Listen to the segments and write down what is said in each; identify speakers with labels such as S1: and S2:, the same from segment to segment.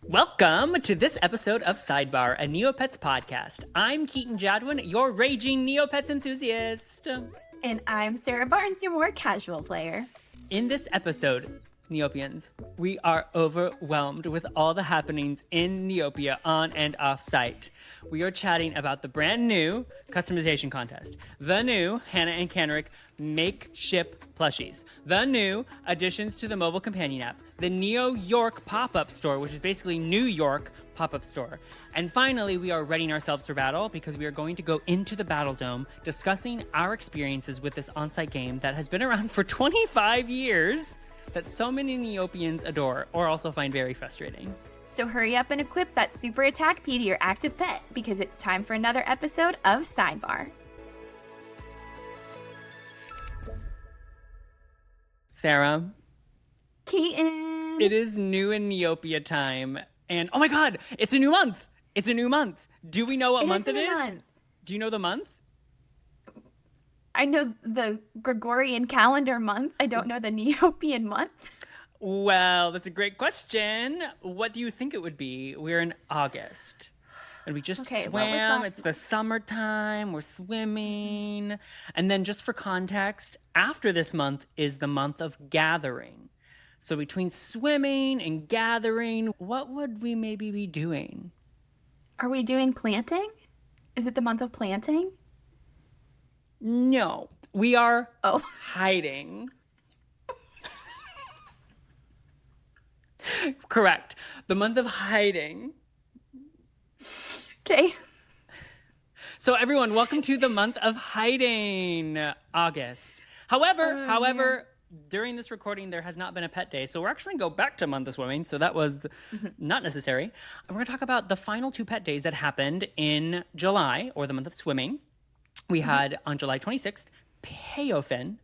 S1: Welcome to this episode of Sidebar, a Neopets podcast. I'm Keaton Jadwin, your raging Neopets enthusiast.
S2: And I'm Sarah Barnes, your more casual player.
S1: In this episode, Neopians, we are overwhelmed with all the happenings in Neopia on and off site. We are chatting about the brand new customization contest, the new Hannah and Kanrik Makeship plushies, the new additions to the mobile companion app, the Neo York pop-up store, which is basically New York pop-up store. And finally, we are readying ourselves for battle because we are going to go into the Battledome discussing our experiences with this on-site game that has been around for 25 years that so many Neopians adore or also find very frustrating.
S2: So hurry up and equip that super attack P to your active pet because it's time for another episode of Sidebar.
S1: Sarah.
S2: Keaton.
S1: It is new in Neopia time. And oh my God, it's a new month. It's a new month. Do we know what month it is? Do you know the month?
S2: I know the Gregorian calendar month. I don't know the Neopian month.
S1: Well, that's a great question. What do you think it would be? We're in August. And we just swam. It's the summertime. We're swimming. And then just for context, after this month is the month of gathering. So between swimming and gathering, what would we maybe be doing?
S2: Are we doing planting? Is it the month of planting?
S1: No, we are hiding. Correct. The month of hiding.
S2: Okay.
S1: So everyone, welcome to the month of hiding, August. However, during this recording, there has not been a pet day. So we're actually going to go back to month of swimming. So that was not necessary. And we're going to talk about the final two pet days that happened in July, or the month of swimming. We had on July 26th, Peofin.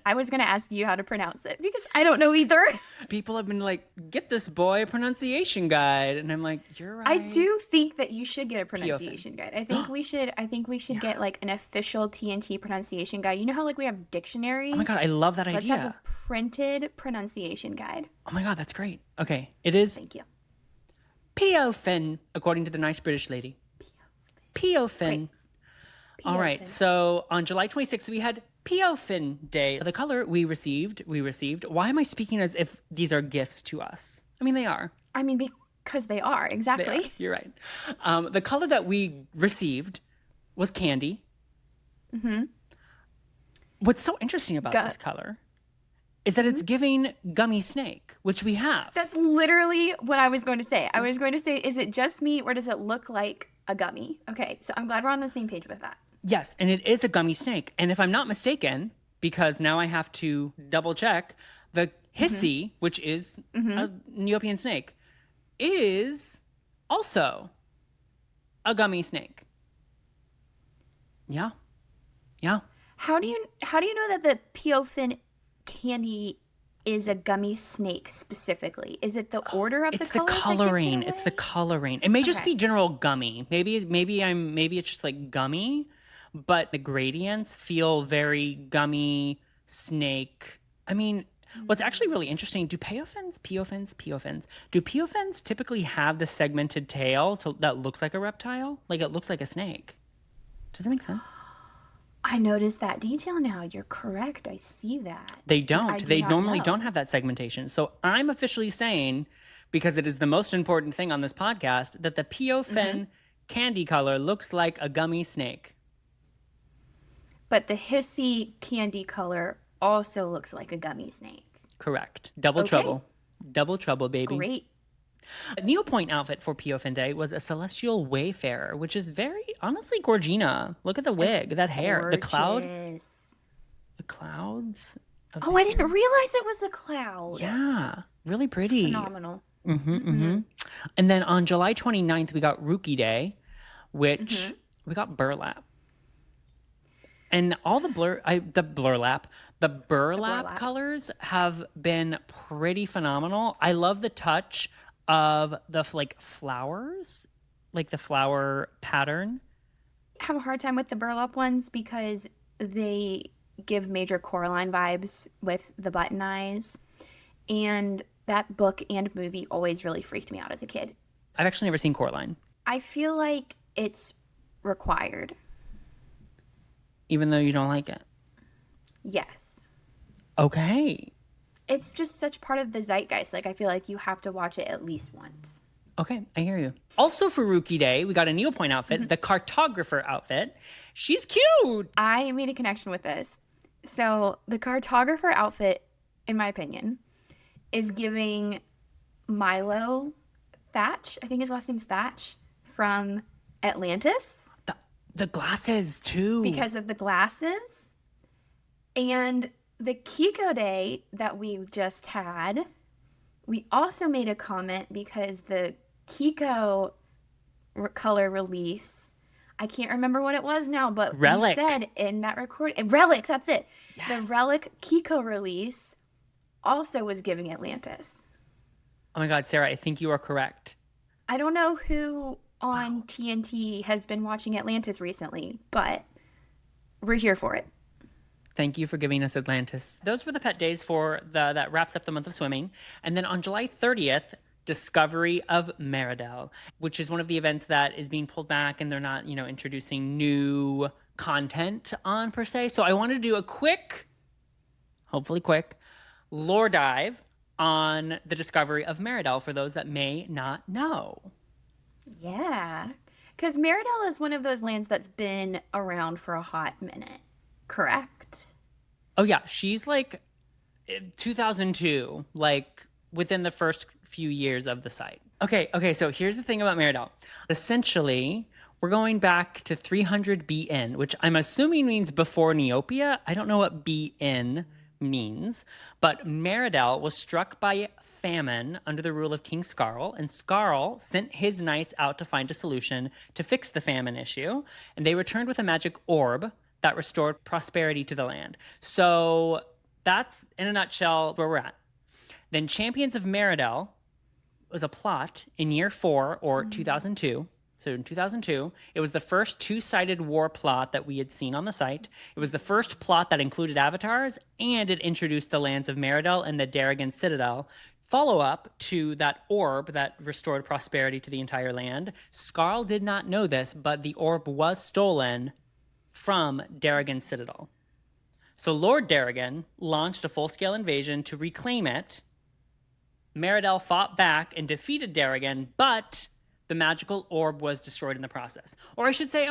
S2: I was going to ask you how to pronounce it because I don't know either.
S1: People have been like, get this boy a pronunciation guide. And I'm like, you're right.
S2: I do think that you should get a pronunciation guide. I think we should get like an official TNT pronunciation guide. You know how like we have dictionaries?
S1: Oh my God, I love that idea.
S2: Let's have a printed pronunciation guide.
S1: Oh my God, that's great. Okay, it is.
S2: Thank you.
S1: Peofin, according to the nice British lady. Peofin. All right, so on July 26th, we had Peofin Day. The color we received. Why am I speaking as if these are gifts to us? I mean, they are.
S2: I mean, because they are, exactly.
S1: They are. You're right. The color that we received was candy. Mm-hmm. What's so interesting about this color is that it's giving gummy snake, which we have.
S2: That's literally what I was going to say. I was going to say, is it just me or does it look like a gummy? Okay, so I'm glad we're on the same page with that.
S1: Yes, and it is a gummy snake. And if I'm not mistaken, because now I have to double check, the hissy, which is a Neopian snake, is also a gummy snake. Yeah.
S2: How do you know that the Peofin candy is a gummy snake specifically? Is it the order of the colors?
S1: It's the coloring. It may just be general gummy. Maybe it's just like gummy, but the gradients feel very gummy snake. I mean, what's actually really interesting, do Peofins typically have the segmented tail that looks like a reptile? Like it looks like a snake. Does it make sense?
S2: I noticed that detail now. You're correct. I see that.
S1: They don't. They normally don't have that segmentation. So I'm officially saying, because it is the most important thing on this podcast, that the Peofin candy color looks like a gummy snake.
S2: But the hissy candy color also looks like a gummy snake.
S1: Correct. Double trouble. Double trouble, baby.
S2: Great.
S1: A Neopoint outfit for Peofin Day was a celestial wayfarer, which is very, honestly, Gorgina. Look at the wig, that hair,
S2: gorgeous.
S1: The cloud. The clouds.
S2: Oh, I didn't realize it was a cloud.
S1: Yeah, really pretty.
S2: Phenomenal.
S1: And then on July 29th, we got Rookie Day, which we got burlap. And all the burlap colors have been pretty phenomenal. I love the touch of the flowers, like the flower pattern.
S2: I have a hard time with the burlap ones because they give major Coraline vibes with the button eyes. And that book and movie always really freaked me out as a kid.
S1: I've actually never seen Coraline.
S2: I feel like it's required.
S1: Even though you don't like it?
S2: Yes.
S1: Okay.
S2: It's just such part of the zeitgeist. Like, I feel like you have to watch it at least once.
S1: Okay, I hear you. Also for Rookie Day, we got a Neopoint outfit, the cartographer outfit. She's cute.
S2: I made a connection with this. So the cartographer outfit, in my opinion, is giving Milo Thatch, I think his last name's Thatch, from Atlantis.
S1: The glasses, too.
S2: Because of the glasses. And the Kiko Day that we just had, we also made a comment because the Kiko color release, I can't remember what it was now, but
S1: Relic.
S2: we said in that recording, Relic, that's it.
S1: Yes.
S2: The Relic Kiko release also was giving Atlantis.
S1: Oh my God, Sarah, I think you are correct.
S2: I don't know who on TNT has been watching Atlantis recently, but we're here for it.
S1: Thank you for giving us Atlantis. Those were the pet days that wraps up the month of swimming. And then on July 30th, Discovery of Meridel, which is one of the events that is being pulled back and they're not, introducing new content on per se. So I wanted to do a hopefully quick, lore dive on the discovery of Meridel for those that may not know.
S2: Yeah, because Meridel is one of those lands that's been around for a hot minute, correct?
S1: Oh yeah, she's like 2002, like within the first few years of the site. Okay, so here's the thing about Meridel. Essentially, we're going back to 300 BN, which I'm assuming means before Neopia. I don't know what BN means, but Meridel was struck by famine under the rule of King Skarl, and Skarl sent his knights out to find a solution to fix the famine issue, and they returned with a magic orb that restored prosperity to the land. So that's, in a nutshell, where we're at. Then Champions of Meridel was a plot in year 4, or 2002. So in 2002, it was the first two-sided war plot that we had seen on the site. It was the first plot that included avatars, and it introduced the lands of Meridel and the Darrigan Citadel. Follow-up to that orb that restored prosperity to the entire land. Skarl did not know this, but the orb was stolen from Darrigan Citadel. So Lord Darrigan launched a full-scale invasion to reclaim it. Meridel fought back and defeated Darrigan, but the magical orb was destroyed in the process. Or I should say,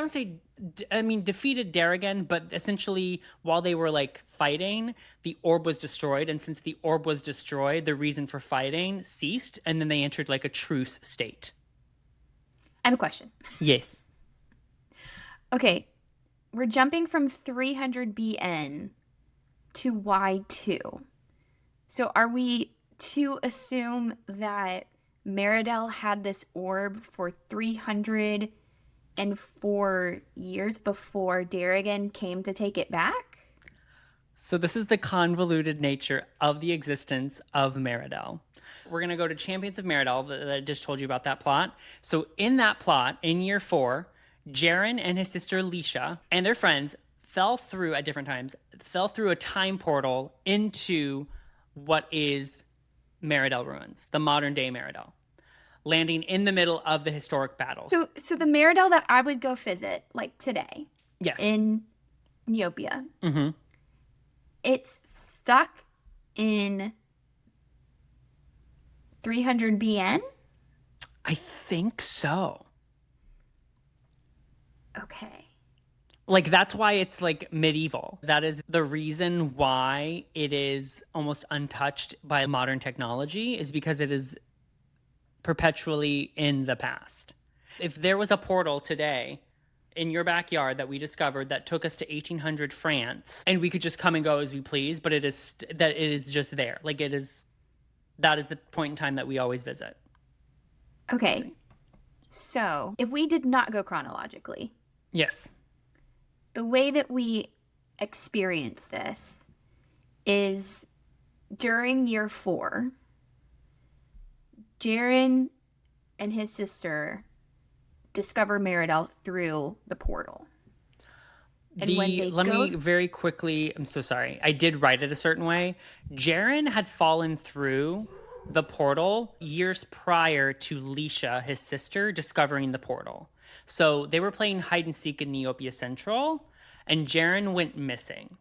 S1: defeated Darrigan, but essentially while they were fighting, the orb was destroyed. And since the orb was destroyed, the reason for fighting ceased. And then they entered a truce state.
S2: I have a question.
S1: Yes.
S2: Okay, we're jumping from 300 BN to Y2. So are we to assume that Meridel had this orb for 304 years before Darrigan came to take it back?
S1: So this is the convoluted nature of the existence of Meridel. We're going to go to Champions of Meridel that I just told you about that plot. So in that plot, in year 4, Jaren and his sister Lisha and their friends fell through a time portal into what is Meridel ruins, the modern day Meridel, landing in the middle of the historic battle.
S2: So the Meridel that I would go visit, today,
S1: yes,
S2: in Neopia, it's stuck in 300 BN?
S1: I think so.
S2: Okay.
S1: That's why it's medieval. That is the reason why it is almost untouched by modern technology, is because it is perpetually in the past. If there was a portal today in your backyard that we discovered that took us to 1800 France, and we could just come and go as we please, but it is just there. That is the point in time that we always visit.
S2: Okay. So if we did not go chronologically.
S1: Yes.
S2: The way that we experience this is during year 4, Jaren and his sister discover Meridel through the portal. And when they
S1: Let me very quickly, I'm so sorry. I did write it a certain way. Jaren had fallen through the portal years prior to Leisha, his sister, discovering the portal. So they were playing hide and seek in Neopia Central, and Jaren went missing.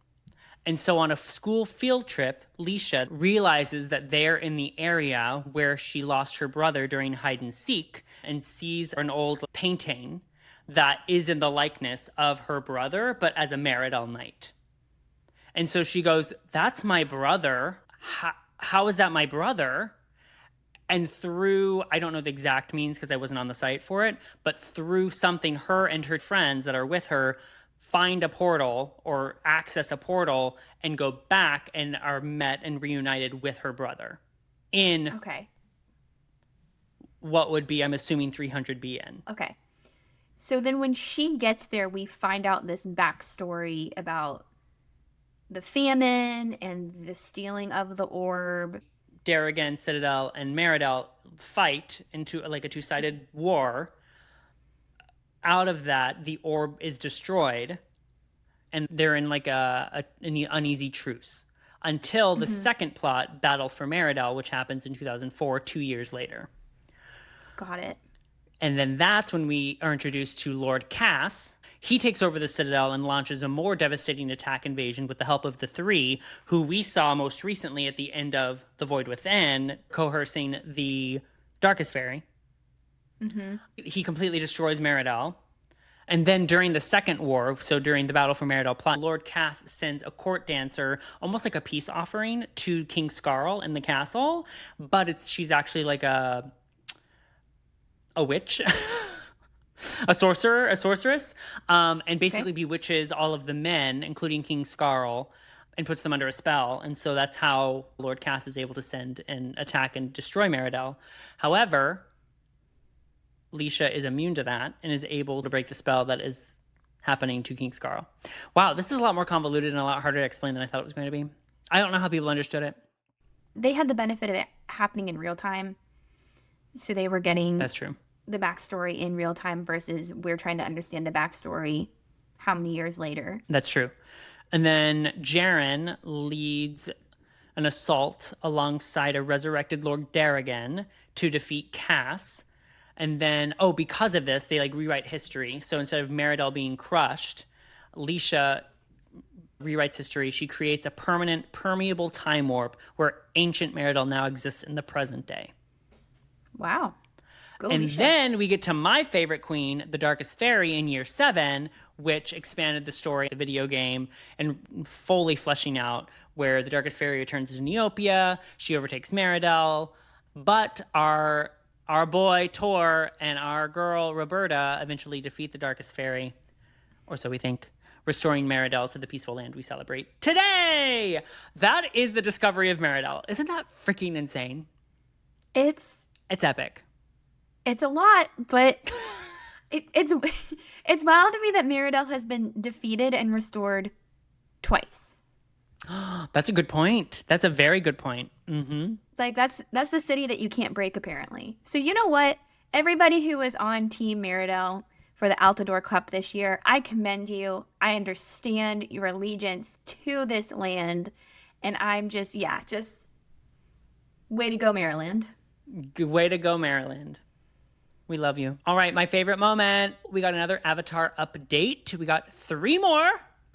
S1: And so on a school field trip, Leisha realizes that they're in the area where she lost her brother during hide and seek and sees an old painting that is in the likeness of her brother, but as a Meridel knight. And so she goes, that's my brother. How is that my brother? And through, I don't know the exact means because I wasn't on the site for it, but through something, her and her friends that are with her find a portal or access a portal and go back and are met and reunited with her brother in what would be, I'm assuming, 300B in.
S2: Okay. So then when she gets there, we find out this backstory about the famine and the stealing of the orb.
S1: Darrigan, Citadel, and Meridel fight into like a two-sided war. Out of that, the orb is destroyed, and they're in like an uneasy truce until the second plot, Battle for Meridel, which happens in 2004, 2 years later.
S2: Got it.
S1: And then that's when we are introduced to Lord Cass. He takes over the Citadel and launches a more devastating attack invasion with the help of the three, who we saw most recently at the end of The Void Within, coercing the Darkest Fairy. Mm-hmm. He completely destroys Meridel. And then during the Second War, so during the Battle for Meridel plot, Lord Cass sends a court dancer, almost like a peace offering, to King Scarl in the castle. But she's actually like a witch, a sorceress, and basically bewitches all of the men, including King Scarl, and puts them under a spell. And so that's how Lord Cass is able to send and attack and destroy Meridel. However, Leisha is immune to that and is able to break the spell that is happening to King Scarl. Wow, this is a lot more convoluted and a lot harder to explain than I thought it was going to be. I don't know how people understood it.
S2: They had the benefit of it happening in real time. So they were getting
S1: That's true.
S2: the backstory in real time versus we're trying to understand the backstory how many years later.
S1: That's true. And then Jaren leads an assault alongside a resurrected Lord Darrigan to defeat Cass. And then, because of this, they rewrite history. So instead of Meridel being crushed, Leisha rewrites history. She creates a permanent, permeable time warp where ancient Meridel now exists in the present day.
S2: Wow.
S1: And then we get to my favorite queen, the Darkest Fairy, in year 7, which expanded the story of the video game and fully fleshing out where the Darkest Fairy returns to Neopia. She overtakes Meridel, but our boy Tor and our girl Roberta eventually defeat the Darkest Fairy, or so we think, restoring Meridel to the peaceful land we celebrate today. That is the discovery of Meridel. Isn't that freaking insane? It's epic.
S2: It's a lot, but it's wild to me that Meridel has been defeated and restored twice.
S1: That's a good point. That's a very good point. Mm-hmm.
S2: That's the city that you can't break, apparently. So you know what? Everybody who was on Team Meridel for the Altador Cup this year, I commend you. I understand your allegiance to this land, and I'm just way to go, Maryland.
S1: Way to go, Maryland. We love you. All right, my favorite moment. We got another Avatar update. We got 3 more.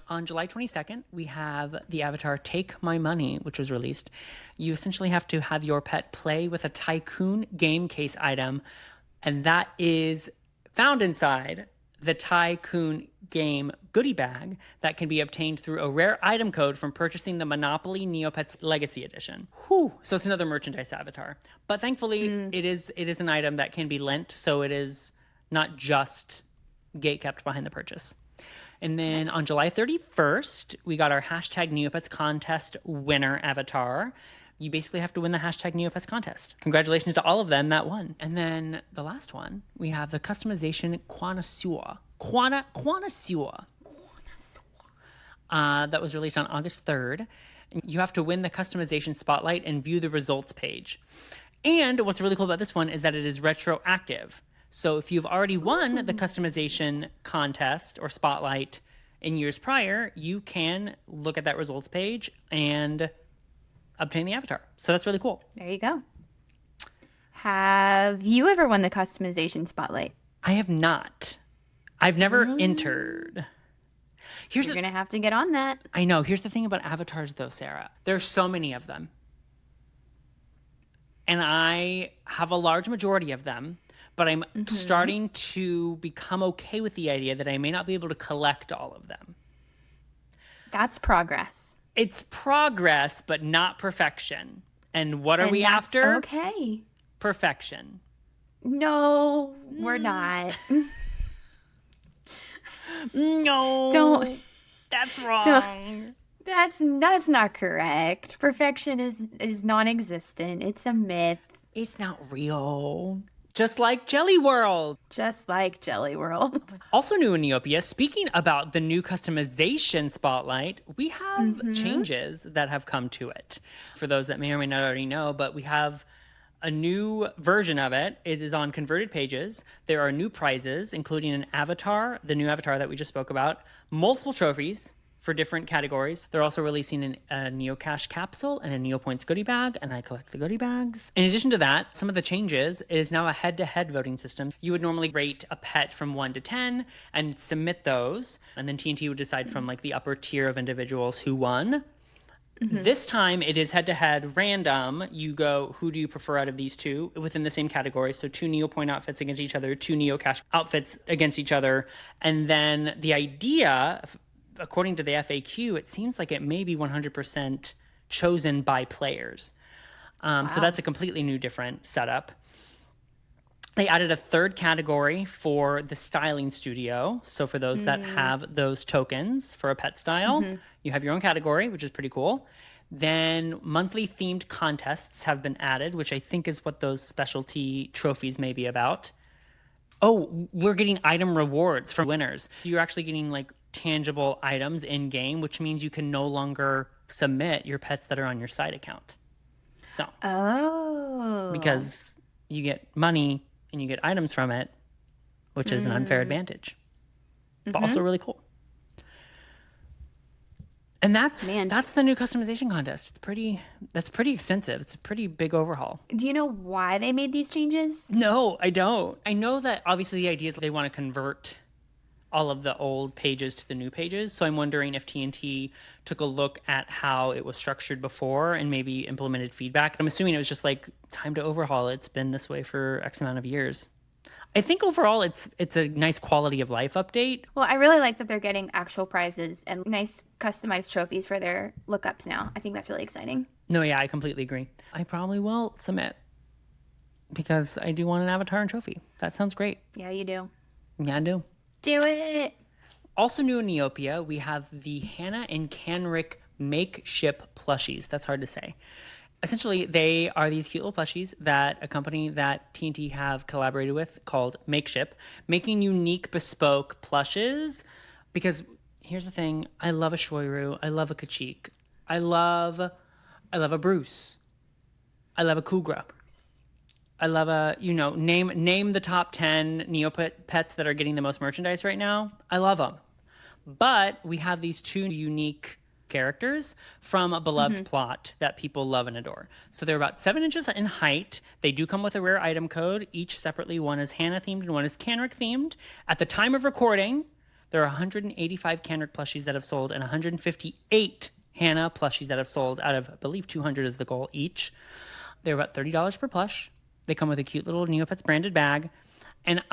S1: On July 22nd, we have the Avatar Take My Money, which was released. You essentially have to have your pet play with a Tycoon game case item, and that is found inside the Tycoon game goodie bag that can be obtained through a rare item code from purchasing the Monopoly Neopets Legacy Edition. Whew. So it's another merchandise avatar. But thankfully, it is an item that can be lent, so it is not just gatekept behind the purchase. And then on July 31st, we got our hashtag Neopets contest winner avatar. You basically have to win the hashtag Neopets contest. Congratulations to all of them that won. And then the last one, we have the customization Quanasua. That was released on August 3rd. You have to win the customization spotlight and view the results page. And what's really cool about this one is that it is retroactive. So if you've already won the customization contest or spotlight in years prior, you can look at that results page and obtain the avatar. So that's really cool.
S2: There you go. Have you ever won the customization spotlight?
S1: I have not. I've never entered.
S2: You're going to have to get on that.
S1: I know. Here's the thing about avatars, though, Sarah. There's so many of them. And I have a large majority of them, but I'm starting to become okay with the idea that I may not be able to collect all of them.
S2: That's progress.
S1: It's progress, but not perfection. And what are we after?
S2: Okay.
S1: Perfection.
S2: No, we're not.
S1: No.
S2: Don't.
S1: That's wrong.
S2: That's not correct. Perfection is non-existent. It's a myth.
S1: It's not real. Just like Jelly World.
S2: Just like Jelly World.
S1: Also new in Neopia, speaking about the new customization spotlight, we have changes that have come to it. For those that may or may not already know, but we have a new version of it. It is on converted pages. There are new prizes, including an avatar, the new avatar that we just spoke about, multiple trophies for different categories. They're also releasing a Neocash capsule and a Neopoints goodie bag, and I collect the goodie bags. In addition to that, some of the changes is now a head-to-head voting system. You would normally rate a pet from 1 to 10 and submit those, and then TNT would decide from like the upper tier of individuals who won. This time it is head-to-head random. You go, who do you prefer out of these two within the same category? So 2 Neopoint outfits against each other, 2 Neocash outfits against each other. And then the idea, according to the FAQ, it seems like it may be 100% chosen by players. So that's a completely new, different setup. They added a third category for the styling studio. So for those that have those tokens for a pet style, you have your own category, which is pretty cool. Then monthly themed contests have been added, which I think is what those specialty trophies may be about. Oh, we're getting item rewards for winners. You're actually getting like tangible items in game, which means you can no longer submit your pets that are on your side account. So, because you get money and you get items from it, which is an unfair advantage, but also really cool. And that's the new customization contest. That's pretty extensive. It's a pretty big overhaul.
S2: Do you know why they made these changes?
S1: No, I don't. I know that obviously the idea is they want to convert all of the old pages to the new pages. So I'm wondering if TNT took a look at how it was structured before and maybe implemented feedback. I'm assuming it was just like time to overhaul it. It's been this way for X amount of years. I think overall it's a nice quality of life update.
S2: Well, I really like that they're getting actual prizes and nice customized trophies for their lookups now. I think that's really exciting.
S1: No, yeah, I completely agree. I probably will submit because I do want an avatar and trophy. That sounds great.
S2: Yeah, you do.
S1: Yeah, I do.
S2: Do it.
S1: Also new in Neopia, we have the Hannah and Kanrik Makeship plushies. That's hard to say. Essentially, they are these cute little plushies that a company that TNT have collaborated with called Makeship, making unique, bespoke plushes. Because here's the thing, I love a Shoiru, I love a Kachik, I love a Bruce, I love a Kugra, I love a, name the top 10 Neopets that are getting the most merchandise right now. I love them. But we have these two unique characters from a beloved plot that people love and adore. So they're about 7 inches in height. They do come with a rare item code, each separately. One is Hannah themed and one is Kanrik themed. At the time of recording, there are 185 Kanrik plushies that have sold and 158 Hannah plushies that have sold out of, I believe, 200 is the goal each. They're about $30 per plush. They come with a cute little Neopets branded bag. And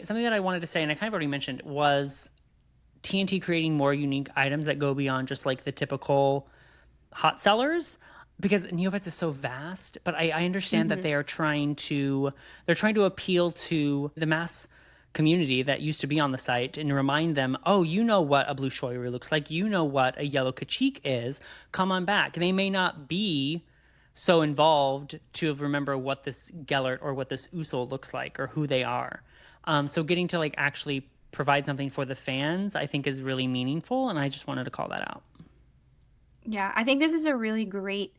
S1: something that I wanted to say, and I kind of already mentioned, was TNT creating more unique items that go beyond just like the typical hot sellers, because Neopets is so vast. But I understand that they're trying to appeal to the mass community that used to be on the site and remind them, oh, you know what a blue Shoiru looks like, you know what a yellow Kachik is, come on back. They may not be so involved to remember what this Gellert or what this Usul looks like or who they are. So getting to like actually provide something for the fans, I think is really meaningful, and I just wanted to call that out.
S2: Yeah, I think this is a really great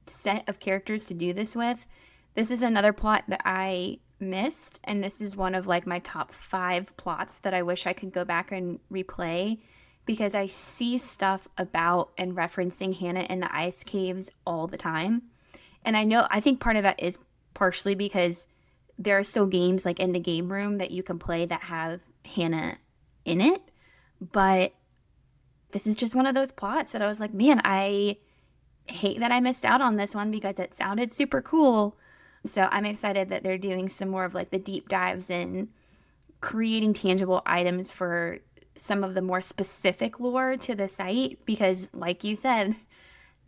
S2: set of characters to do this with. This is another plot that I missed, and this is one of like my top 5 plots that I wish I could go back and replay, because I see stuff about and referencing Hannah in the Ice Caves all the time. And I think part of that is partially because there are still games like in the game room that you can play that have Hannah in it. But this is just one of those plots that I was like, man, I hate that I missed out on this one because it sounded super cool. So I'm excited that they're doing some more of like the deep dives in creating tangible items for some of the more specific lore to the site, because like you said,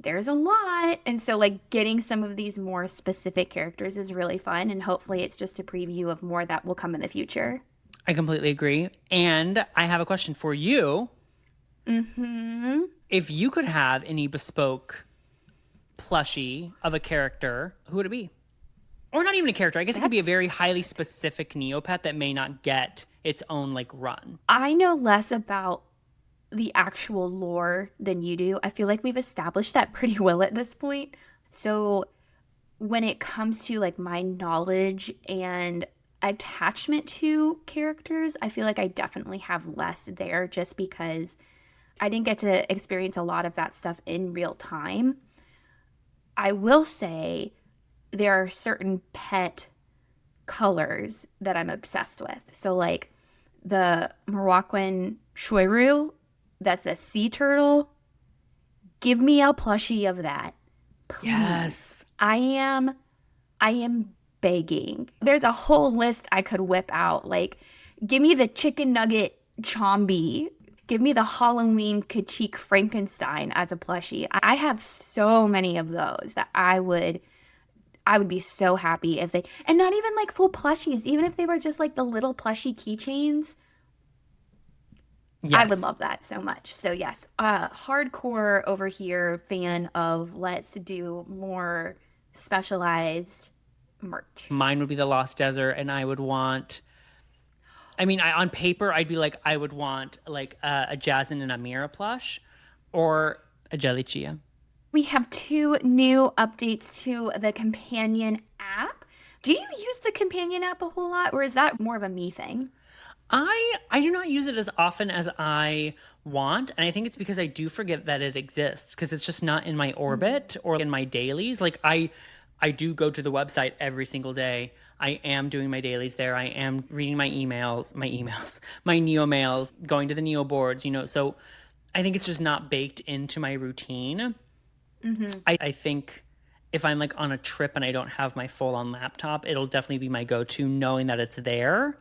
S2: there's a lot. And so like getting some of these more specific characters is really fun, and hopefully it's just a preview of more that will come in the future.
S1: I completely agree. And I have a question for you.
S2: Mm-hmm.
S1: If you could have any bespoke plushie of a character, who would it be? Or not even a character. I guess it could be a very highly specific Neopet that may not get its own like run.
S2: I know less about the actual lore than you do. I feel like we've established that pretty well at this point. So when it comes to like my knowledge and attachment to characters, I feel like I definitely have less there, just because I didn't get to experience a lot of that stuff in real time. I will say there are certain pet colors that I'm obsessed with. So like the Moroccan Shoiru, that's a sea turtle. Give me a plushie of that, please.
S1: Yes.
S2: I am begging. There's a whole list I could whip out. Like, give me the chicken nugget Chombi. Give me the Halloween Kachik Frankenstein as a plushie. I have so many of those that I would be so happy if they, and not even like full plushies, even if they were just like the little plushie keychains. Yes. I would love that so much. So yes, hardcore over here fan of let's do more specialized merch.
S1: Mine would be the Lost Desert, and I would want, on paper, I'd be like, I would want like a Jazzin and Amira plush or a Jelly Chia.
S2: We have 2 new updates to the companion app. Do you use the companion app a whole lot, or is that more of a me thing?
S1: I do not use it as often as I want, and I think it's because I do forget that it exists, because it's just not in my orbit or in my dailies. Like I do go to the website every single day. I am doing my dailies there. I am reading my emails, my Neo mails, going to the Neo boards, so I think it's just not baked into my routine. Mm-hmm. I think if I'm like on a trip and I don't have my full on laptop, it'll definitely be my go-to, knowing that it's there.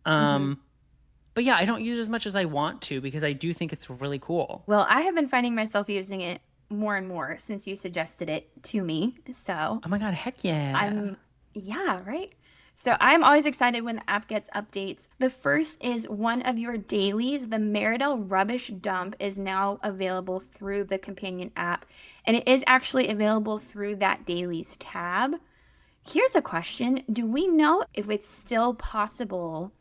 S1: But yeah, I don't use it as much as I want to, because I do think it's really cool.
S2: Well, I have been finding myself using it more and more since you suggested it to me. So,
S1: oh my God, heck yeah.
S2: Yeah, right? So I'm always excited when the app gets updates. The first is one of your dailies. The Meridel Rubbish Dump is now available through the companion app, and it is actually available through that dailies tab. Here's a question. Do we know if it's still possible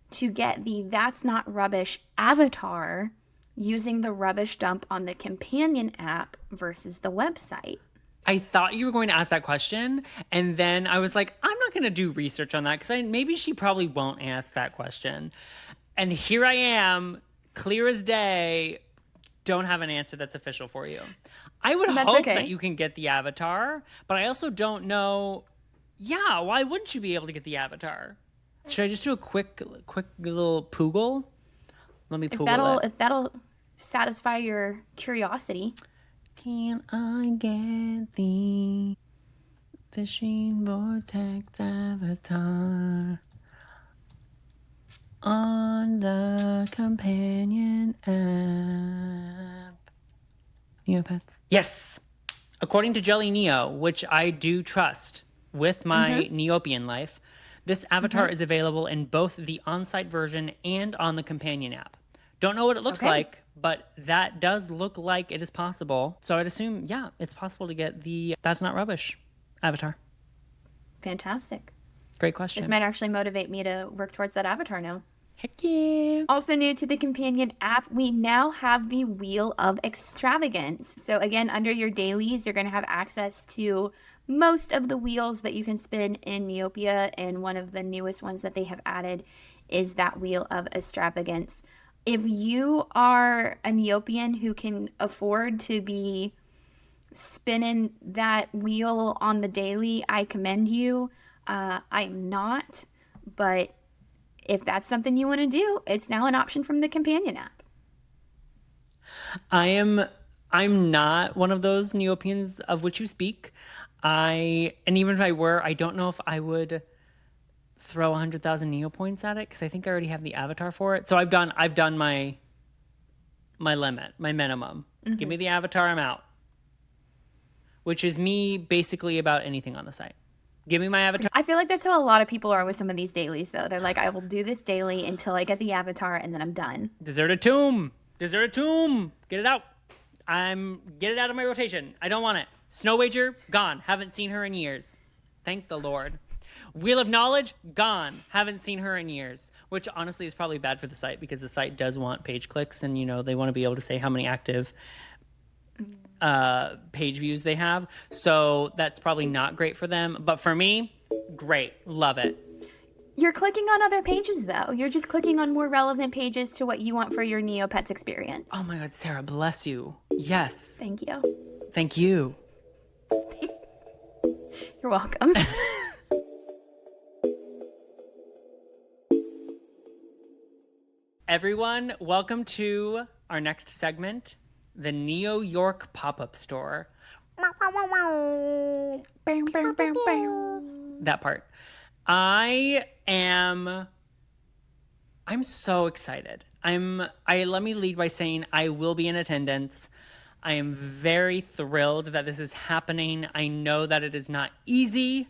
S2: to get the That's Not Rubbish avatar using the rubbish dump on the companion app versus the website?
S1: I thought you were going to ask that question, and then I was like, I'm not going to do research on that, because maybe she probably won't ask that question. And here I am, clear as day, don't have an answer that's official for you. I would hope that you can get the avatar, but I also don't know, why wouldn't you be able to get the avatar? Should I just do a quick little Poogle? Let me Poogle it.
S2: If that'll satisfy your curiosity.
S1: Can I get the fishing vortex avatar on the companion app? Neopets. Yes! According to Jelly Neo, which I do trust with my Neopian life, this avatar is available in both the on-site version and on the companion app. Don't know what it looks like, but that does look like it is possible. So I'd assume, it's possible to get the That's Not Rubbish avatar.
S2: Fantastic.
S1: Great question.
S2: This might actually motivate me to work towards that avatar now.
S1: Heck yeah.
S2: Also new to the companion app, we now have the Wheel of Extravagance. So again, under your dailies, you're going to have access to most of the wheels that you can spin in Neopia, and one of the newest ones that they have added is that Wheel of Extravagance. if you are a Neopian who can afford to be spinning that wheel on the daily, I commend you. I'm not, but if that's something you want to do, it's now an option from the companion app.
S1: I'm not one of those Neopians of which you speak. And even if I were, I don't know if I would throw 100,000 Neo points at it because I think I already have the avatar for it. So I've done my limit, my minimum. Give me the avatar, I'm out. Which is me basically about anything on the site. Give me my avatar.
S2: I feel like that's how a lot of people are with some of these dailies, though. They're like, I will do this daily until I get the avatar, and then I'm done.
S1: Deserted Tomb. Get it out. Get it out of my rotation. I don't want it. Snow Wager, gone. Haven't seen her in years. Thank the Lord. Wheel of Knowledge, gone. Haven't seen her in years. Which honestly is probably bad for the site because the site does want page clicks, and they want to be able to say how many active page views they have. So that's probably not great for them. But for me, great. Love it.
S2: You're clicking on other pages, though. You're just clicking on more relevant pages to what you want for your Neopets experience.
S1: Oh my God, Sarah, bless you. Yes.
S2: Thank you.
S1: Thank you.
S2: You're welcome.
S1: Everyone, welcome to our next segment, the Neo York pop-up store. That part. I'm so excited. Let me lead by saying I will be in attendance. I am very thrilled that this is happening. I know that it is not easy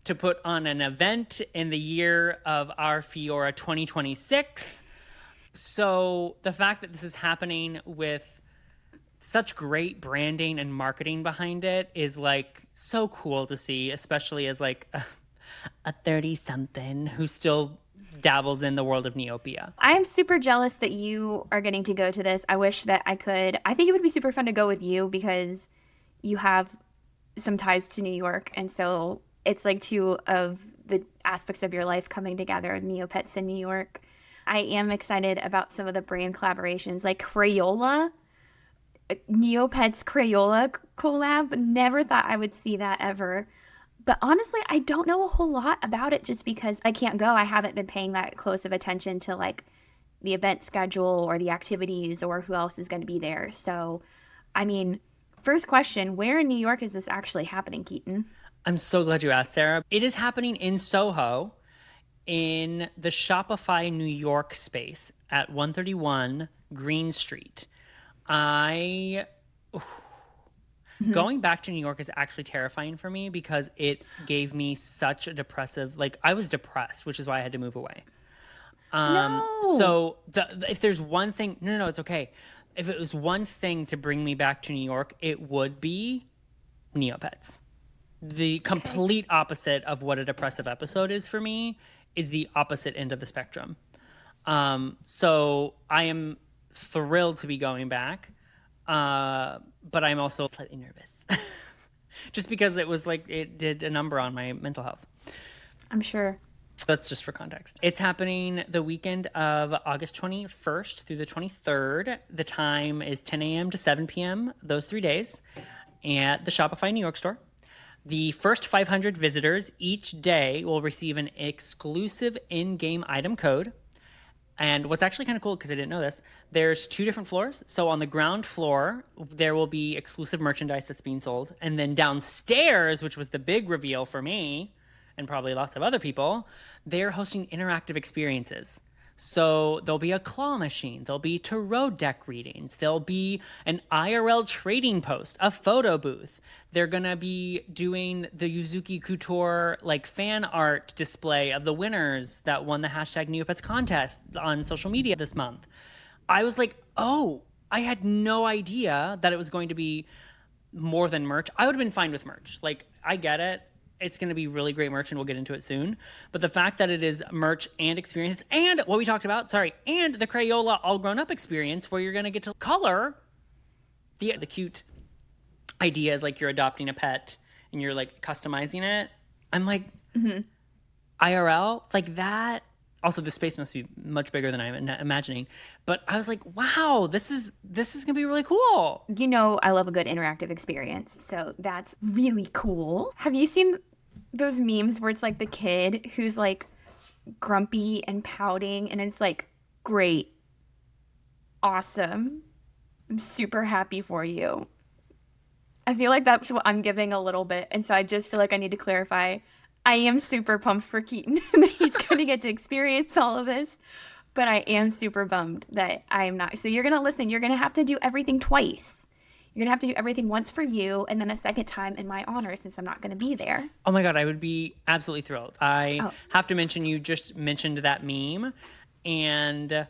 S1: to put on an event in the year of our Fiora 2026. So the fact that this is happening with such great branding and marketing behind it is like so cool to see, especially as like a 30-something who still dabbles in the world of Neopia.
S2: I'm super jealous that you are getting to go to this. I wish that I could. I think it would be super fun to go with you because you have some ties to New York. And so it's like two of the aspects of your life coming together, Neopets in New York. I am excited about some of the brand collaborations like Crayola. Neopets Crayola collab. Never thought I would see that ever. But honestly, I don't know a whole lot about it just because I can't go. I haven't been paying that close of attention to like the event schedule or the activities or who else is going to be there. So, I mean, first question, where in New York is this actually happening, Keaton?
S1: I'm so glad you asked, Sarah. It is happening in Soho in the Shopify New York space at 131 Green Street. Going back to New York is actually terrifying for me because it gave me such a depressive, like I was depressed, which is why I had to move away.
S2: No.
S1: So if there's one thing, no, it's okay. If it was one thing to bring me back to New York, it would be Neopets. The complete opposite of what a depressive episode is for me is the opposite end of the spectrum. So I am thrilled to be going back. But I'm also slightly nervous just because it was like it did a number on my mental health.
S2: I'm sure.
S1: That's just for context. It's happening the weekend of August 21st through the 23rd. The time is 10 a.m. to 7 p.m. those 3 days at the Shopify New York store. The first 500 visitors each day will receive an exclusive in-game item code. And what's actually kind of cool, because I didn't know this, there's 2 different floors. So on the ground floor, there will be exclusive merchandise that's being sold. And then downstairs, which was the big reveal for me, and probably lots of other people, they're hosting interactive experiences. So there'll be a claw machine, there'll be tarot deck readings, there'll be an IRL trading post, a photo booth. They're gonna be doing the Yuzuki Couture like fan art display of the winners that won the hashtag Neopets contest on social media this month. I was like, oh, I had no idea that it was going to be more than merch. I would have been fine with merch. Like, I get it. It's going to be really great merch, and we'll get into it soon. But the fact that it is merch and experience, and what we talked about, and the Crayola all grown up experience where you're going to get to color the cute ideas, like you're adopting a pet and you're like customizing it. I'm like, IRL, like that Also, the space must be much bigger than I'm imagining. But I was like, wow, this is gonna be really cool.
S2: You know, I love a good interactive experience, so that's really cool. Have you seen those memes where it's like the kid who's like grumpy and pouting, and it's like, great, awesome, I'm super happy for you. I feel like that's what I'm giving a little bit, and so I just feel like I need to clarify. I am super pumped for Keaton that he's going to get to experience all of this, but I am super bummed that I am not. So you're going to listen. You're going to have to do everything twice. You're going to have to do everything once for you and then a second time in my honor since I'm not going to be there.
S1: Oh my God, I would be absolutely thrilled. I have to mention, you just mentioned that meme, and there's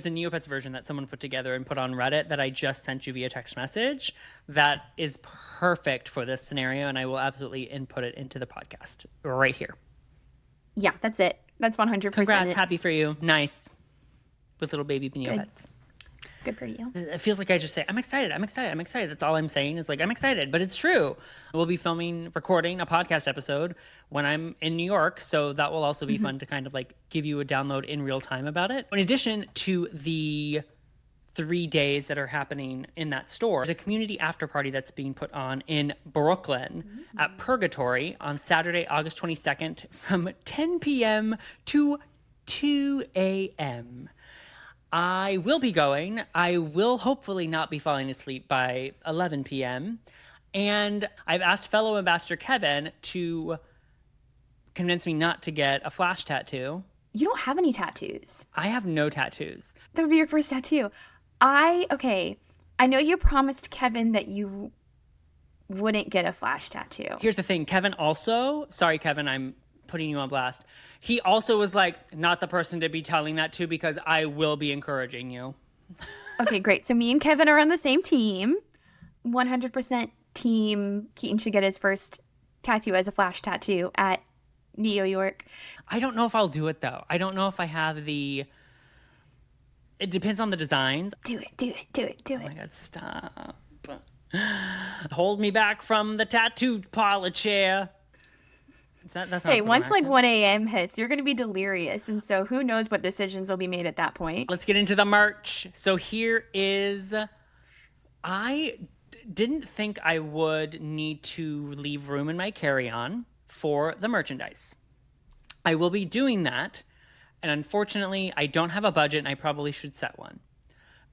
S1: a Neopets version that someone put together and put on Reddit that I just sent you via text message that is perfect for this scenario, and I will absolutely input it into the podcast right here.
S2: Yeah, that's it. That's 100%.
S1: Congrats, happy for you. Nice. With little baby Neopets.
S2: Good for you.
S1: It feels like I just say, I'm excited. That's all I'm saying is like, I'm excited, but it's true. We'll be recording a podcast episode when I'm in New York. So that will also be fun to kind of like give you a download in real time about it. In addition to the 3 days that are happening in that store, there's a community after party that's being put on in Brooklyn at Purgatory on Saturday, August 22nd from 10 p.m. to 2 a.m. I will be going. I will hopefully not be falling asleep by 11 p.m. And I've asked fellow ambassador Kevin to convince me not to get a flash tattoo.
S2: You don't have any tattoos.
S1: I have no tattoos.
S2: That would be your first tattoo. I know you promised Kevin that you wouldn't get a flash tattoo.
S1: Here's the thing. Kevin also, sorry, Kevin, I'm putting you on blast. He also was like, not the person to be telling that to because I will be encouraging you.
S2: Okay, great. So me and Kevin are on the same team. 100% team Keaton should get his first tattoo as a flash tattoo at Neo York.
S1: I don't know if I'll do it though. I don't know if I have it depends on the designs.
S2: Do it.
S1: Oh my God, stop. Hold me back from the tattoo parlor chair. That's
S2: hey, once like 1 a.m. hits, you're going to be delirious. And so who knows what decisions will be made at that point.
S1: Let's get into the merch. So here is, I didn't think I would need to leave room in my carry-on for the merchandise. I will be doing that. And unfortunately, I don't have a budget and I probably should set one.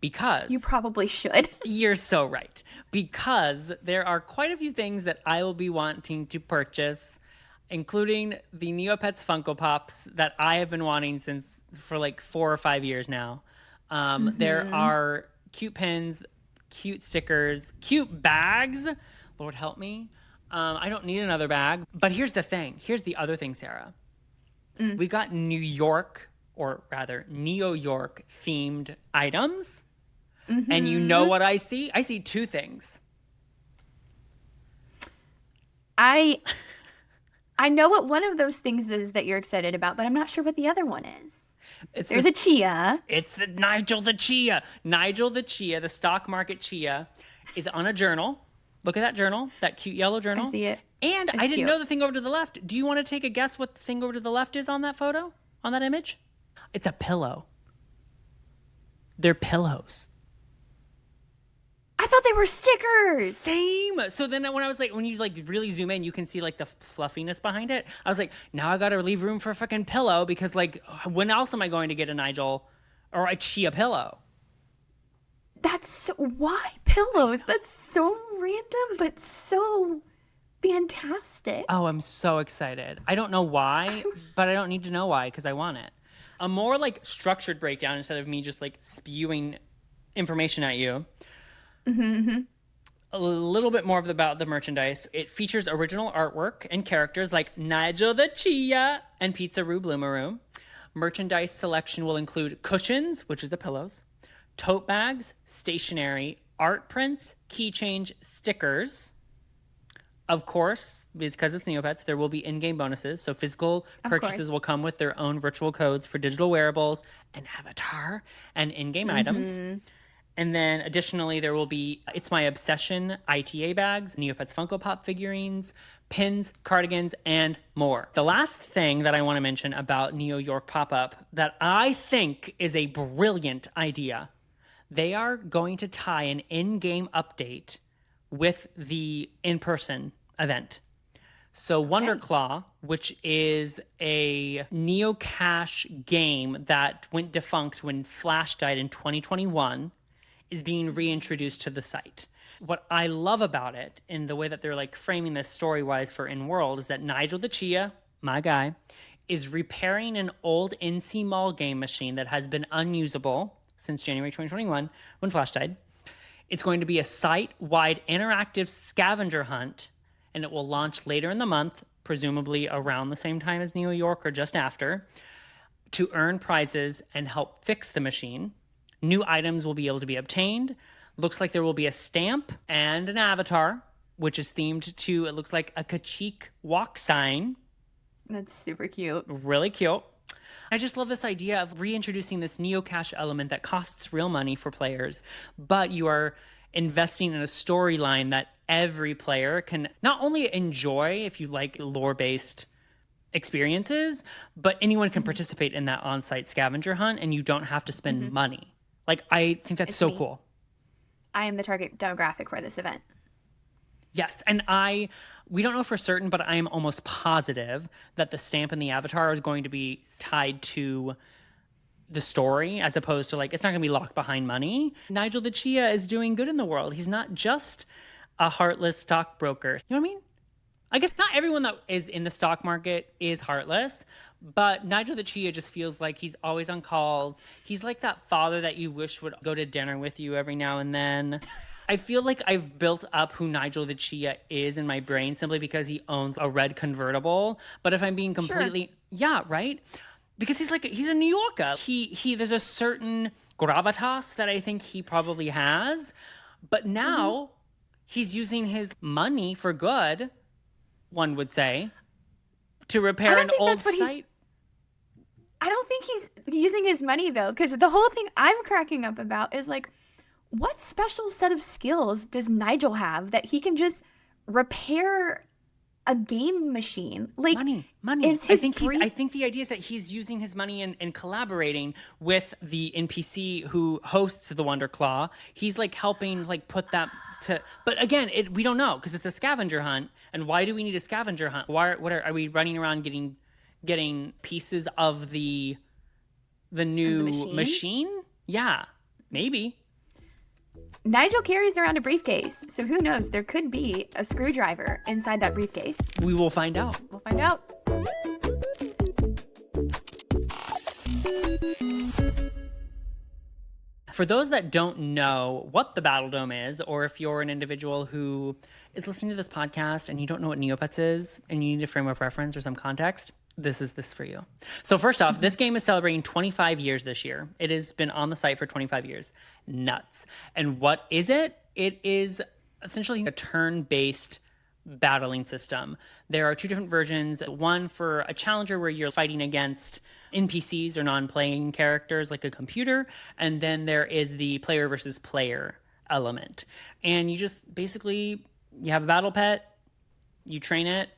S1: Because
S2: you probably should.
S1: You're so right. Because there are quite a few things that I will be wanting to purchase, including the Neopets Funko Pops that I have been wanting for like 4 or 5 years now. There are cute pins, cute stickers, cute bags. Lord help me. I don't need another bag. But here's the thing. Here's the other thing, Sarah. We got New York, or rather Neo York themed items. And you know what I see? I see 2 things.
S2: I know what one of those things is that you're excited about, but I'm not sure what the other one is. There's a chia.
S1: It's the Nigel the Chia. Nigel the Chia, the stock market chia, is on a journal. Look at that journal, that cute yellow journal.
S2: I see it.
S1: And I didn't know the thing over to the left. Do you want to take a guess what the thing over to the left is on that photo, on that image? It's a pillow. They're pillows.
S2: I thought they were stickers.
S1: Same. So then when you like really zoom in, you can see like the fluffiness behind it. I was like, now I got to leave room for a fucking pillow because like, when else am I going to get a Nigel or a chia pillow?
S2: Why pillows? That's so random, but so fantastic.
S1: Oh, I'm so excited. I don't know why, but I don't need to know why because I want it. A more like structured breakdown instead of me just like spewing information at you. A little bit more about the merchandise. It features original artwork and characters like Nigel the Chia and Pizza-Roo Bloomaroo. Merchandise selection will include cushions, which is the pillows, tote bags, stationery, art prints, keychains, stickers. Of course, because it's Neopets, there will be in-game bonuses. So physical purchases will come with their own virtual codes for digital wearables, an avatar, and in-game items. And then additionally, there will be It's My Obsession ITA bags, Neopets Funko Pop figurines, pins, cardigans, and more. The last thing that I want to mention about Neo York Pop-Up that I think is a brilliant idea, they are going to tie an in-game update with the in-person event. So Wonderclaw, which is a Neocash game that went defunct when Flash died in 2021, is being reintroduced to the site. What I love about it, in the way that they're like framing this story-wise for In-World, is that Nigel the Chia, my guy, is repairing an old NC Mall game machine that has been unusable since January 2021 when Flash died. It's going to be a site-wide interactive scavenger hunt, and it will launch later in the month, presumably around the same time as New York or just after, to earn prizes and help fix the machine. New items will be able to be obtained. Looks like there will be a stamp and an avatar, which is themed to, it looks like a Kachik walk sign.
S2: That's super cute.
S1: Really cute. I just love this idea of reintroducing this Neocash element that costs real money for players, but you are investing in a storyline that every player can not only enjoy if you like lore-based experiences, but anyone can participate in that on-site scavenger hunt and you don't have to spend money. Like, I think that's so cool.
S2: I am the target demographic for this event.
S1: Yes, and we don't know for certain, but I am almost positive that the stamp and the avatar is going to be tied to the story, as opposed to, like, it's not going to be locked behind money. Nigel the Chia is doing good in the world. He's not just a heartless stockbroker. You know what I mean? I guess not everyone that is in the stock market is heartless, but Nigel the Chia just feels like he's always on calls. He's like that father that you wish would go to dinner with you every now and then. I feel like I've built up who Nigel the Chia is in my brain simply because he owns a red convertible. But if I'm being completely, yeah, right? Because he's a New Yorker. There's a certain gravitas that I think he probably has. But now he's using his money for good, one would say, to repair an old site.
S2: I don't think he's using his money, though, because the whole thing I'm cracking up about is, like, what special set of skills does Nigel have that he can just repair a game machine? Like,
S1: money. I think the idea is that he's using his money and collaborating with the NPC who hosts the Wonderclaw. He's like helping like put that to, but again, we don't know because it's a scavenger hunt. And why do we need a scavenger hunt? Are we running around getting pieces of the new machine? Yeah, maybe.
S2: Nigel carries around a briefcase, so who knows? There could be a screwdriver inside that briefcase.
S1: We will find out.
S2: We'll find out.
S1: For those that don't know what the Battledome is, or if you're an individual who is listening to this podcast and you don't know what Neopets is, and you need a frame of reference or some context, this is this for you. So first off, this game is celebrating 25 years this year. It has been on the site for 25 years. Nuts. And what is it? It is essentially a turn-based battling system. There are two different versions. One for a challenger where you're fighting against NPCs or non-playing characters like a computer. And then there is the player versus player element. And you just basically, you have a battle pet, you train it,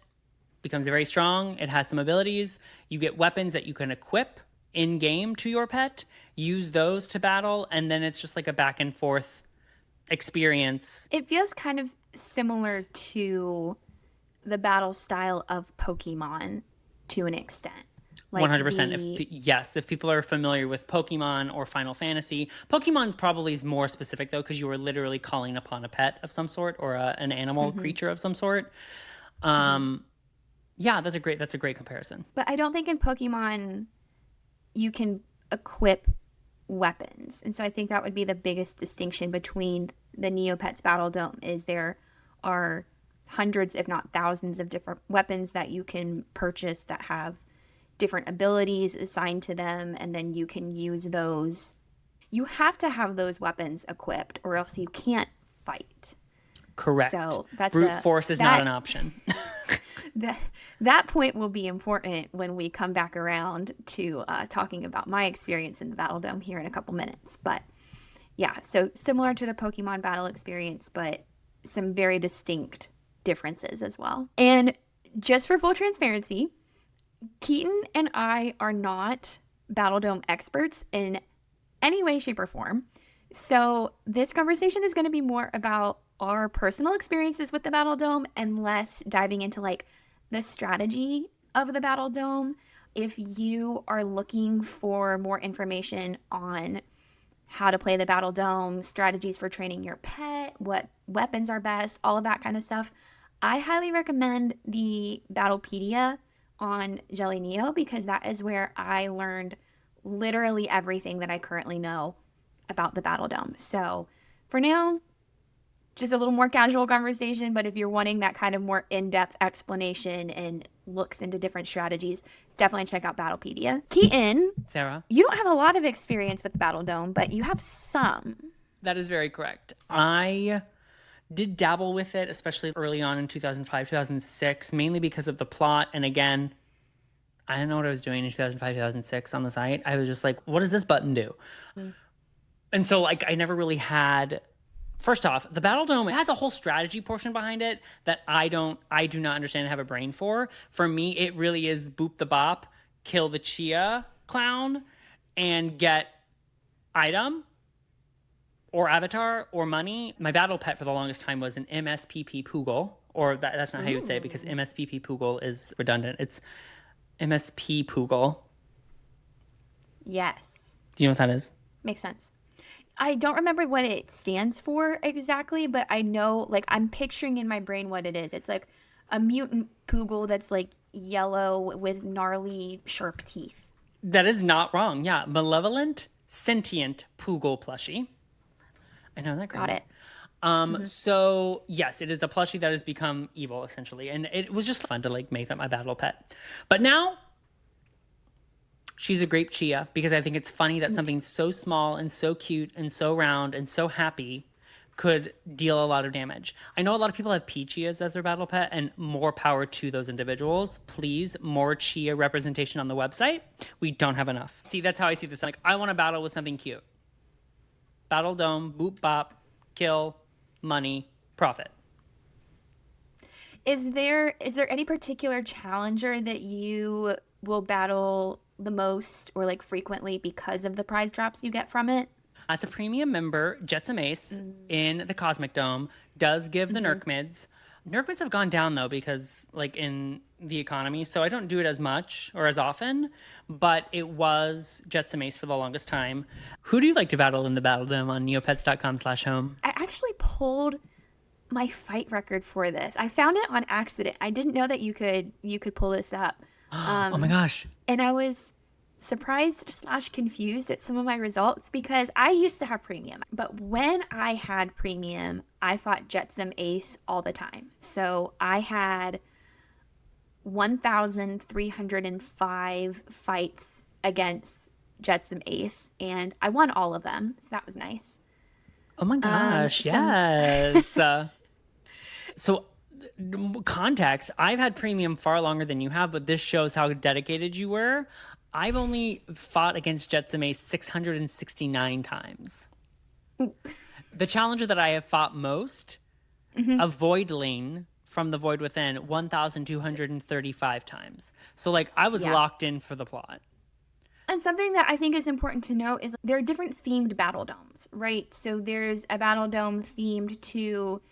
S1: becomes very strong. It has some abilities. You get weapons that you can equip in game to your pet, use those to battle, and then it's just like a back and forth experience.
S2: It feels kind of similar to the battle style of Pokemon to an extent. Like
S1: 100%. If people are familiar with Pokemon or Final Fantasy, Pokemon probably is more specific though, because you are literally calling upon a pet of some sort or an animal creature of some sort. Yeah, that's a great comparison.
S2: But I don't think in Pokemon you can equip weapons. And so I think that would be the biggest distinction between the Neopets Battledome is there are hundreds, if not thousands, of different weapons that you can purchase that have different abilities assigned to them, and then you can use those. You have to have those weapons equipped or else you can't fight.
S1: Correct.
S2: So that's
S1: brute force is not an option.
S2: That point will be important when we come back around to talking about my experience in the Battledome here in a couple minutes. But Yeah, so similar to the Pokemon battle experience, but some very distinct differences as well. And just for full transparency, Keaton and I are not Battledome experts in any way, shape, or form. So this conversation is going to be more about our personal experiences with the Battledome and less diving into like the strategy of the Battledome. If you are looking for more information on how to play the Battledome, strategies for training your pet, what weapons are best, all of that kind of stuff, I highly recommend the Battlepedia on Jelly Neo because that is where I learned literally everything that I currently know about the Battledome. So for now, just a little more casual conversation, but if you're wanting that kind of more in-depth explanation and looks into different strategies, definitely check out Battlepedia. Keaton,
S1: Sarah?
S2: you don't have a lot of experience with the Battledome, but you have some.
S1: That is very correct. I did dabble with it, especially early on in 2005, 2006, mainly because of the plot. And again, I didn't know what I was doing in 2005, 2006 on the site. I was just like, what does this button do? And so like I never really had... First off, the Battledome has a whole strategy portion behind it that I do not understand and have a brain for. For me, it really is boop the bop, kill the Chia clown, and get item or avatar or money. My battle pet for the longest time was an MSPP Poogle, or that's not how you would say it because MSPP Poogle is redundant. It's MSP Poogle.
S2: Yes.
S1: Do you know what that is?
S2: Makes sense. I don't remember what it stands for exactly, but I know, like, I'm picturing in my brain what it is. It's like a mutant Poogle that's like yellow with gnarly, sharp teeth.
S1: That is not wrong. Yeah. Malevolent, sentient Poogle plushie. I know that.
S2: Got it.
S1: So yes, it is a plushie that has become evil essentially. And it was just fun to like make that my battle pet. But now she's a grape Chia because I think it's funny that something so small and so cute and so round and so happy could deal a lot of damage. I know a lot of people have Peachias as their battle pet, and more power to those individuals. Please, more Chia representation on the website. We don't have enough. See, that's how I see this. Like, I want to battle with something cute. Battledome, boop bop, kill, money, profit.
S2: Is there any particular challenger that you will battle the most or like frequently because of the prize drops you get from it?
S1: As a premium member, Jetsam Ace in the Cosmic Dome does give the Nerc mids. Nerc mids have gone down though because like in the economy, so I don't do it as much or as often, but it was Jetsam Ace for the longest time. Who do you like to battle in the Battledome on neopets.com/home?
S2: I actually pulled my fight record for this. I found it on accident. I didn't know that you could pull this up.
S1: Oh my gosh.
S2: And I was surprised / confused at some of my results because I used to have premium. But when I had premium, I fought Jetsam Ace all the time. So I had 1,305 fights against Jetsam Ace, and I won all of them. So that was nice.
S1: Oh my gosh, yes. So context, I've had premium far longer than you have, but this shows how dedicated you were. I've only fought against Jetsam Ace 669 times. The challenger that I have fought most, a Voidling from the Void Within, 1,235 times. So like I was locked in for the plot.
S2: And something that I think is important to note is there are different themed Battledomes, right? So there's a Battledome themed to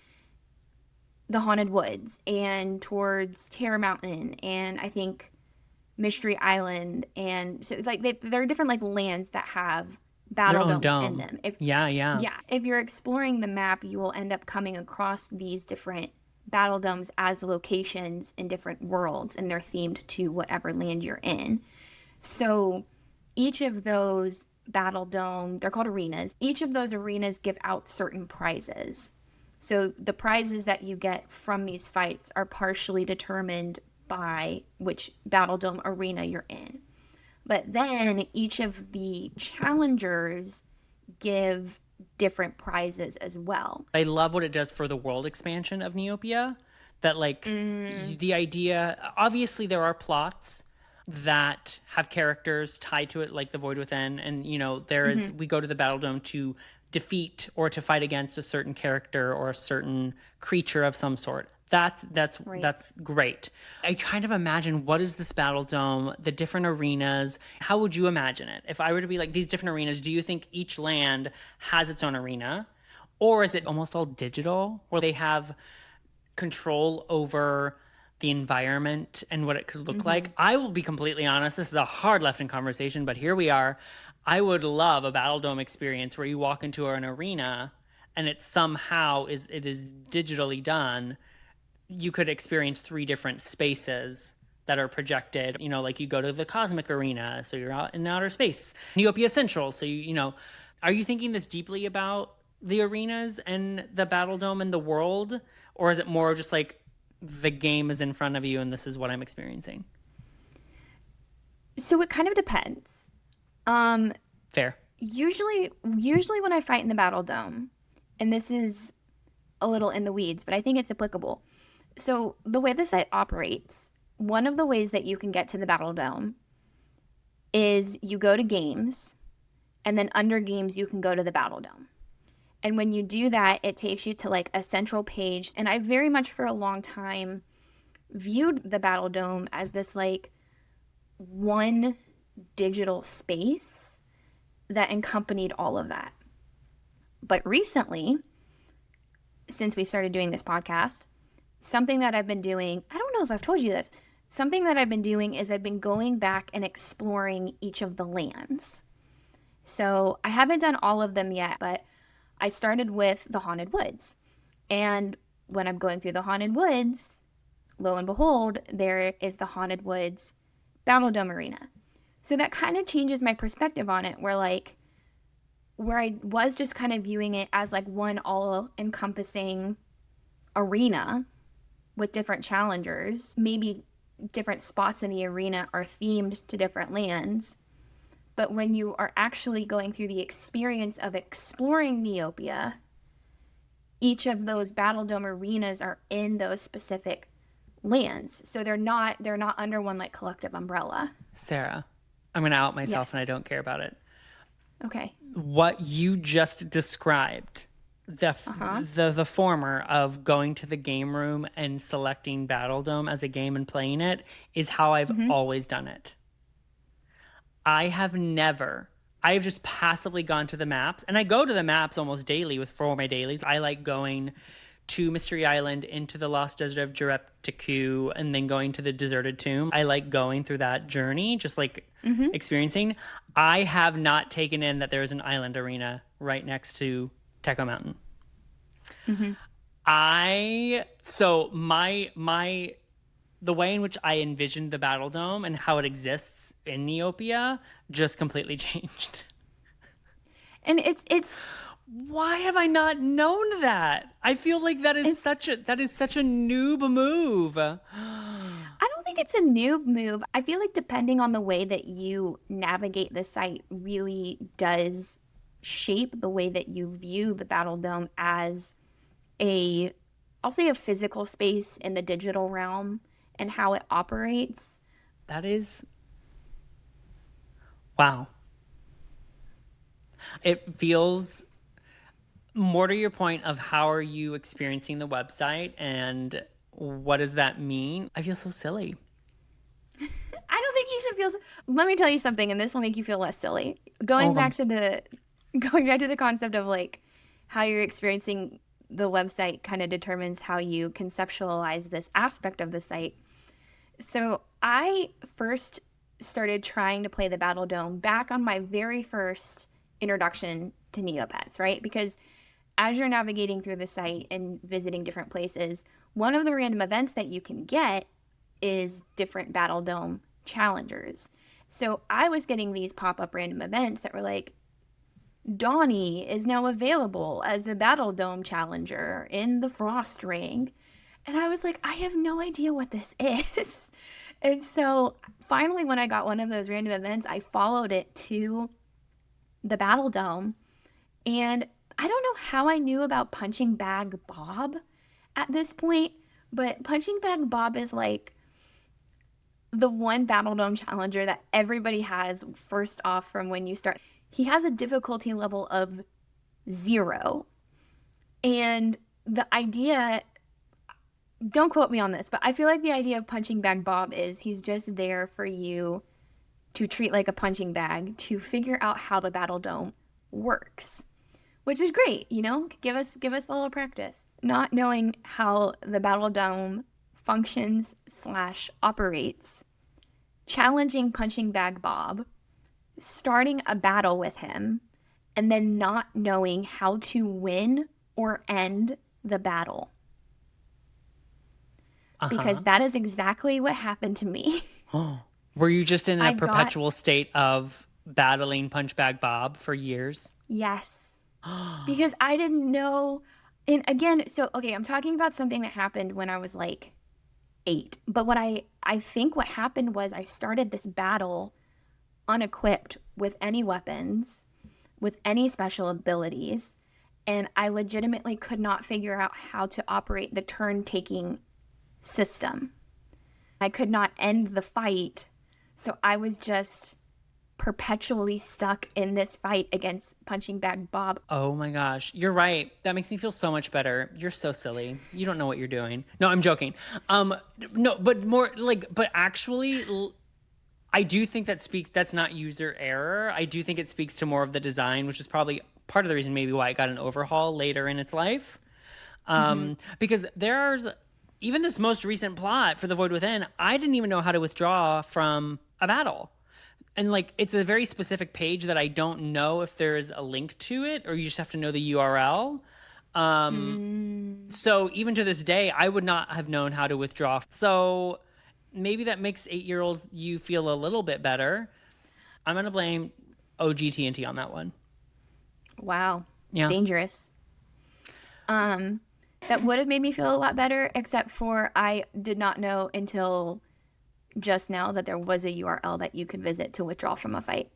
S2: the Haunted Woods and towards Terror Mountain and I think Mystery Island. And so it's like there are different like lands that have Battledomes in them. Yeah. If you're exploring the map, you will end up coming across these different Battledomes as locations in different worlds, and they're themed to whatever land you're in. So each of those Battledome, they're called arenas. Each of those arenas give out certain prizes. So the prizes that you get from these fights are partially determined by which Battledome arena you're in. But then each of the challengers give different prizes as well.
S1: I love what it does for the world expansion of Neopia. That like the idea, obviously there are plots that have characters tied to it, like the Void Within, and you know there is we go to the Battledome to defeat or to fight against a certain character or a certain creature of some sort. That's great. I kind of imagine, what is this Battledome, the different arenas? How would you imagine it? If I were to be like, these different arenas, do you think each land has its own arena? Or is it almost all digital, where they have control over the environment and what it could look like? I will be completely honest, this is a hard left-in conversation, but here we are. I would love a Battledome experience where you walk into an arena and it somehow is digitally done. You could experience 3 different spaces that are projected, like you go to the cosmic arena, so you're out in outer space. Neopia Central, so are you thinking this deeply about the arenas and the Battledome and the world? Or is it more just like the game is in front of you and this is what I'm experiencing?
S2: So it kind of depends.
S1: Fair.
S2: Usually when I fight in the Battledome, and this is a little in the weeds, but I think it's applicable. So the way the site operates, one of the ways that you can get to the Battledome is you go to games, and then under games you can go to the Battledome. And when you do that, it takes you to like a central page. And I very much for a long time viewed the Battledome as this like one digital space that accompanied all of that. But recently, since we started doing this podcast, something that I've been doing, I don't know if I've told you this, something that I've been doing is I've been going back and exploring each of the lands. So I haven't done all of them yet, but I started with the Haunted Woods. And when I'm going through the Haunted Woods, lo and behold, there is the Haunted Woods Battledome Arena. So that kind of changes my perspective on it, where I was just kind of viewing it as like one all-encompassing arena with different challengers. Maybe different spots in the arena are themed to different lands. But when you are actually going through the experience of exploring Neopia, each of those Battledome arenas are in those specific lands. So they're not under one like collective umbrella.
S1: Sarah, I'm going to out myself.
S2: Yes.
S1: And I don't care about it.
S2: Okay.
S1: What you just described, the former of going to the game room and selecting Battledome as a game and playing it, is how I've always done it. I've just passively gone to the maps, and I go to the maps almost daily for my dailies. I like going to Mystery Island, into the Lost Desert of Jareptiku, and then going to the Deserted Tomb. I like going through that journey, just like experiencing. I have not taken in that there is an island arena right next to Techo Mountain. The way in which I envisioned the Battledome and how it exists in Neopia just completely changed.
S2: And it's
S1: why have I not known that? I feel like that is such a noob move.
S2: I don't think it's a noob move. I feel like depending on the way that you navigate the site really does shape the way that you view the Battledome as I'll say a physical space in the digital realm and how it operates.
S1: That is... Wow. It feels... More to your point of how are you experiencing the website and what does that mean? I feel so silly.
S2: I don't think you should feel... Let me tell you something, and this will make you feel less silly. Going back to the concept of like how you're experiencing the website kind of determines how you conceptualize this aspect of the site. So I first started trying to play the Battledome back on my very first introduction to Neopets, right? Because as you're navigating through the site and visiting different places, one of the random events that you can get is different Battledome challengers. So I was getting these pop-up random events that were like, Donnie is now available as a Battledome challenger in the Frost Ring. And I was like, I have no idea what this is. And so finally, when I got one of those random events, I followed it to the Battledome. And I don't know how I knew about Punching Bag Bob at this point, but Punching Bag Bob is like the one Battledome challenger that everybody has first off from when you start. He has a difficulty level of 0. And the idea, don't quote me on this, but I feel like the idea of punching bag Bob is he's just there for you to treat like a punching bag, to figure out how the Battledome works, which is great, you know, give us a little practice. Not knowing how the Battledome functions / operates, challenging punching bag Bob, starting a battle with him, and then not knowing how to win or end the battle. Because that is exactly what happened to me.
S1: Were you just in a perpetual state of battling Punch Bag Bob for years?
S2: Yes. Because I didn't know. And again, so, okay, I'm talking about something that happened when I was like 8. But what I think what happened was I started this battle unequipped with any weapons, with any special abilities, and I legitimately could not figure out how to operate the turn-taking system. I could not end the fight, so I was just perpetually stuck in this fight against Punching Bag Bob.
S1: Oh my gosh, you're right. That makes me feel so much better. You're so silly. You don't know what you're doing. No, I'm joking. No, but more like, but actually, I do think that's not user error. I do think it speaks to more of the design, which is probably part of the reason maybe why it got an overhaul later in its life. Because there's even this most recent plot for The Void Within, I didn't even know how to withdraw from a battle. And like, it's a very specific page that I don't know if there's a link to it, or you just have to know the URL. So even to this day, I would not have known how to withdraw. So maybe that makes 8-year-old you feel a little bit better. I'm going to blame OG TNT on that one.
S2: Wow.
S1: Yeah.
S2: Dangerous. That would have made me feel a lot better, except for I did not know until just now that there was a URL that you could visit to withdraw from a fight.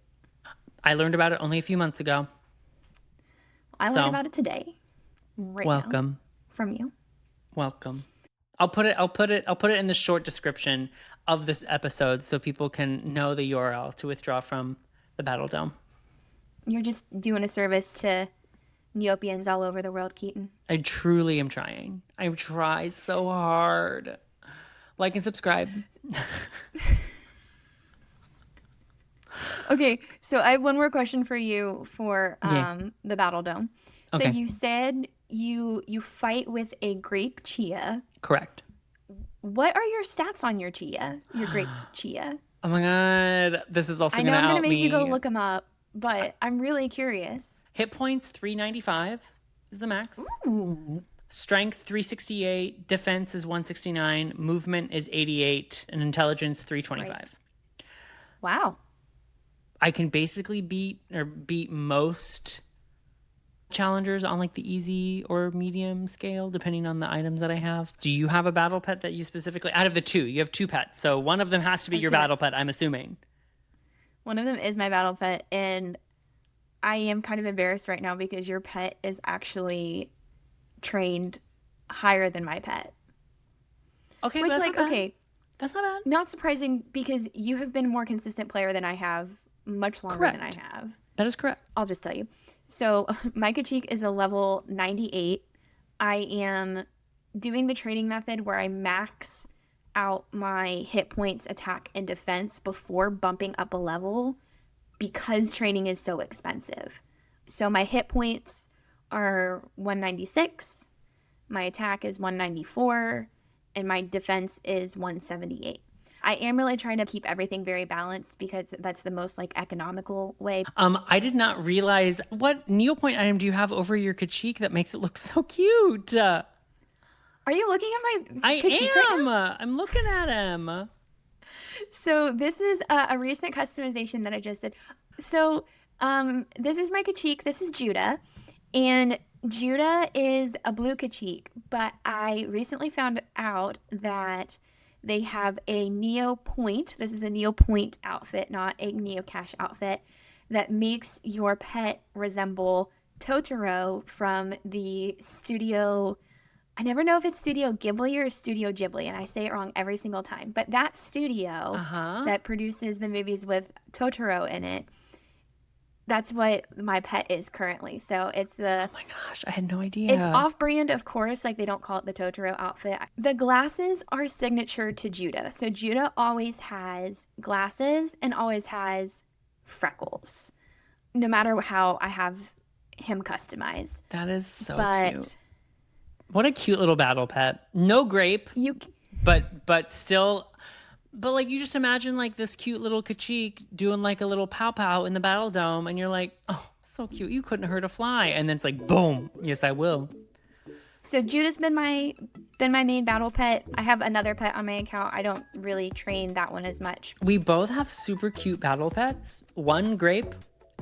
S1: I learned about it only a few months ago.
S2: I learned about it today.
S1: Welcome.
S2: Now, from you.
S1: Welcome. I'll put it in the short description of this episode so people can know the URL to withdraw from the Battledome. You're
S2: just doing a service to Neopians all over the world, Keaton.
S1: I truly am trying. I try so hard. Like and subscribe.
S2: Okay, so I have one more question for you for the Battledome. So
S1: okay.
S2: You said you fight with a grape chia.
S1: Correct.
S2: What are your stats on your chia? Your grape chia?
S1: Oh my god, this is also going to help me.
S2: I know I'm going to make you go look them up, but I'm really curious.
S1: Hit points 395 is the max.
S2: Ooh.
S1: Strength 368, defense is 169, movement is 88, and intelligence 325.
S2: Right. Wow.
S1: I can basically beat most challengers on like the easy or medium scale, depending on the items that I have. Do you have a battle pet that you specifically, out of the two, you have 2 pets, so one of them has to be your battle pet, I'm assuming.
S2: One of them is my battle pet, and I am kind of embarrassed right now because your pet is actually trained higher than my pet.
S1: Okay,
S2: which,
S1: that's
S2: like,
S1: not bad.
S2: Okay,
S1: that's not bad.
S2: Not surprising because you have been a more consistent player than I have, much longer than I have.
S1: That is correct.
S2: I'll just tell you. So Micah Cheek is a level 98. I am doing the training method where I max out my hit points, attack, and defense before bumping up a level because training is so expensive. So my hit points are 196, my attack is 194, and my defense is 178. I am really trying to keep everything very balanced because that's the most like economical way.
S1: I did not realize, what Neopoint item do you have over your Kachik that makes it look so cute? Are
S2: you looking at my Kachik
S1: I am.
S2: right now?
S1: I'm looking at him.
S2: So this is a recent customization that I just did. So this is my Kachik. This is Judah. And Judah is a blue Kachik. But I recently found out that they have a Neopoint. This is a Neopoint outfit, not a Neocash outfit, that makes your pet resemble Totoro from the studio. I never know if it's Studio Ghibli or Studio Ghibli, and I say it wrong every single time. But that studio that produces the movies with Totoro in it That's what my pet is currently. So it's the...
S1: Oh my gosh, I had no idea.
S2: It's off-brand, of course. Like, they don't call it the Totoro outfit. The glasses are signature to Judah. So Judah always has glasses and always has freckles, no matter how I have him customized.
S1: That is so cute. What a cute little battle pet. No grape, but still... But, like, you just imagine, like, this cute little Kachik doing, like, a little pow-pow in the Battledome, and you're like, oh, so cute. You couldn't hurt a fly. And then it's like, boom. Yes, I will.
S2: So Judah's been my main battle pet. I have another pet on my account. I don't really train that one as much.
S1: We both have super cute battle pets. One grape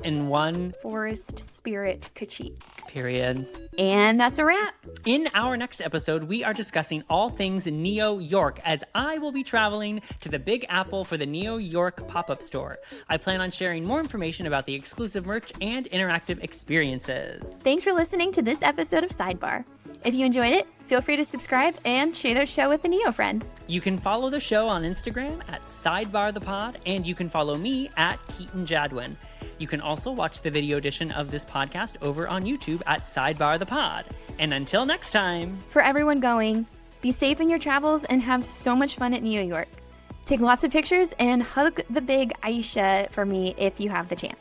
S1: and one...
S2: forest spirit Kachik.
S1: Period.
S2: And that's a wrap.
S1: In our next episode, we are discussing all things Neo York, as I will be traveling to the Big Apple for the Neo York pop-up store. I plan on sharing more information about the exclusive merch and interactive experiences.
S2: Thanks for listening to this episode of Sidebar. If you enjoyed it, feel free to subscribe and share the show with a Neo friend.
S1: You can follow the show on Instagram at SidebarThePod, and you can follow me at Keaton Jadwin. You can also watch the video edition of this podcast over on YouTube at Sidebar the Pod. And until next time,
S2: for everyone going, be safe in your travels and have so much fun at New York. Take lots of pictures and hug the big Aisha for me if you have the chance.